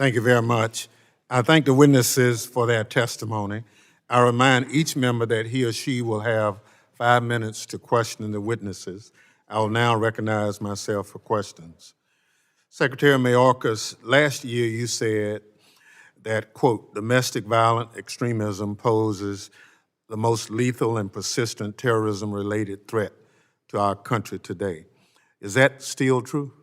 Thank you very much. I thank the witnesses for their testimony. I remind each member that he or she will have 5 minutes to question the witnesses. I will now recognize myself for questions. Secretary Mayorkas, last year you said that, quote, domestic violent extremism poses the most lethal and persistent terrorism-related threat to our country today. Is that still true?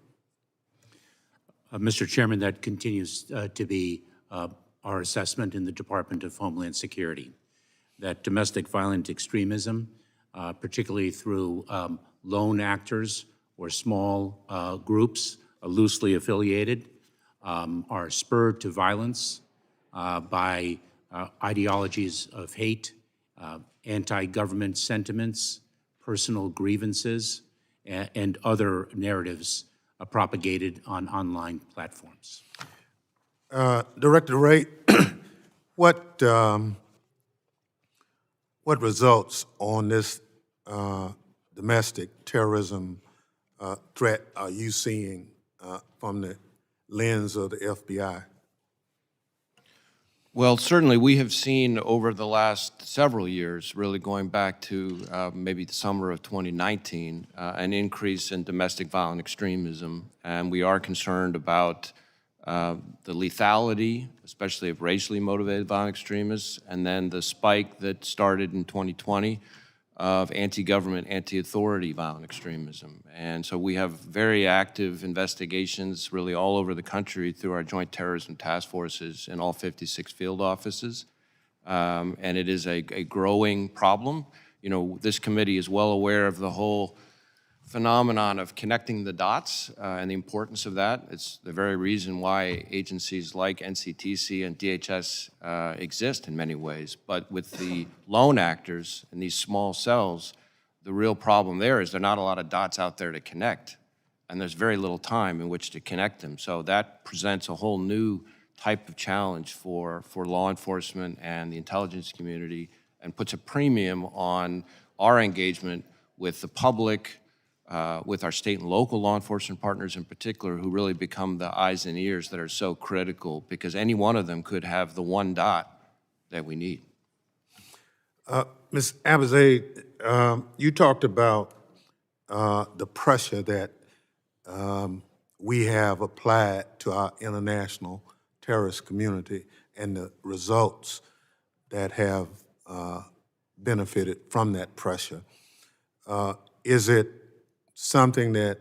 Mr. Chairman, that continues to be our assessment in the Department of Homeland Security, that domestic violent extremism, particularly through lone actors or small groups loosely affiliated, are spurred to violence by ideologies of hate, anti-government sentiments, personal grievances, and other narratives propagated on online platforms. Director Wray, what results on this domestic terrorism threat are you seeing from the lens of the FBI? Well, certainly we have seen over the last several years, really going back to maybe the summer of 2019, an increase in domestic violent extremism. And we are concerned about the lethality, especially of racially motivated violent extremists, and then the spike that started in 2020 of anti-government, anti-authority violent extremism. And so we have very active investigations really all over the country through our joint terrorism task forces in all 56 field offices. And it is a growing problem. You know, this committee is well aware of the whole phenomenon of connecting the dots and the importance of that. It's the very reason why agencies like NCTC and DHS exist in many ways. But with the lone actors in these small cells, the real problem there is there are not a lot of dots out there to connect, and there's very little time in which to connect them. So that presents a whole new type of challenge for law enforcement and the intelligence community, and puts a premium on our engagement with the public, with our state and local law enforcement partners in particular, who really become the eyes and ears that are so critical, because any one of them could have the one dot that we need. Ms. Abizaid, you talked about the pressure that we have applied to our international terrorist community and the results that have benefited from that pressure. Is it something that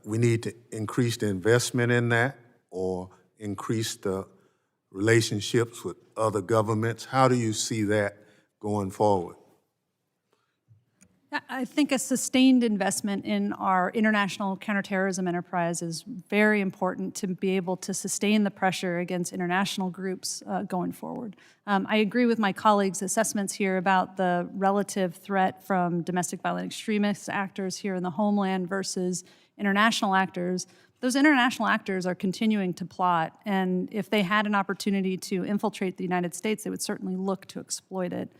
we need to increase the investment in that, or increase the relationships with other governments? How do you see that going forward? I think a sustained investment in our international counterterrorism enterprise is very important to be able to sustain the pressure against international groups going forward. I agree with my colleagues' assessments here about the relative threat from domestic violent extremist actors here in the homeland versus international actors. Those international actors are continuing to plot, and if they had an opportunity to infiltrate the United States, they would certainly look to exploit it.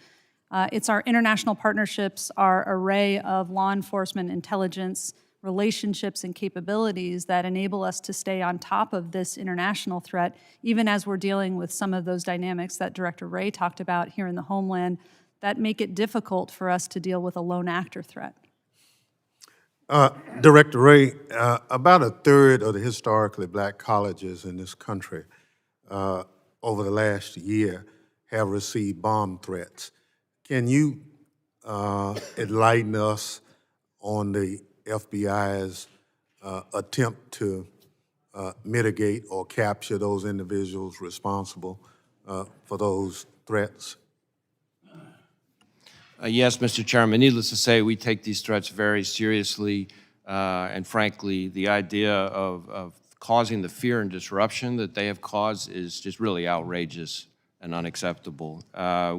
It's our international partnerships, our array of law enforcement, intelligence, relationships, and capabilities that enable us to stay on top of this international threat, even as we're dealing with some of those dynamics that Director Wray talked about here in the homeland that make it difficult for us to deal with a lone actor threat. Director Wray, about a third of the historically black colleges in this country over the last year have received bomb threats. Can you enlighten us on the FBI's attempt to mitigate or capture those individuals responsible for those threats? Yes, Mr. Chairman. Needless to say, we take these threats very seriously, and frankly, the idea of causing the fear and disruption that they have caused is just really outrageous and unacceptable.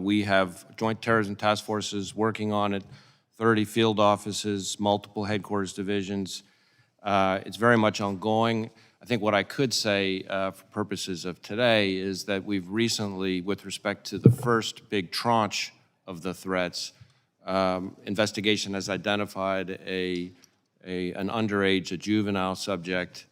We have joint terrorism task forces working on it, 30 field offices, multiple headquarters divisions. It's very much ongoing. I think what I could say for purposes of today is that we've recently, with respect to the first big tranche of the threats, investigation has identified an underage, a juvenile subject,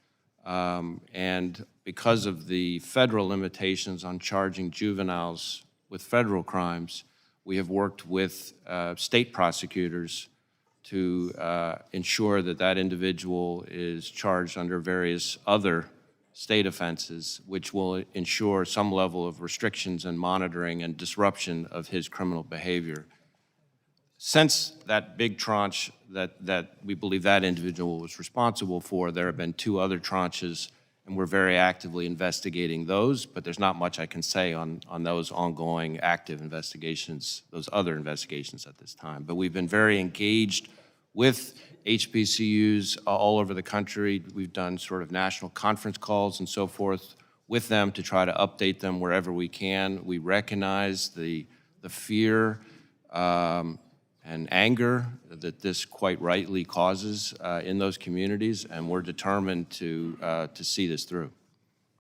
and because of the federal limitations on charging juveniles with federal crimes, we have worked with state prosecutors to ensure that that individual is charged under various other state offenses, which will ensure some level of restrictions and monitoring and disruption of his criminal behavior. Since that big tranche that we believe that individual was responsible for, there have been 2 other tranches, and we're very actively investigating those, but there's not much I can say on those ongoing active investigations, those other investigations at this time. But we've been very engaged with HBCUs all over the country. We've done sort of national conference calls and so forth with them to try to update them wherever we can. We recognize the fear and anger that this quite rightly causes in those communities, and we're determined to see this through.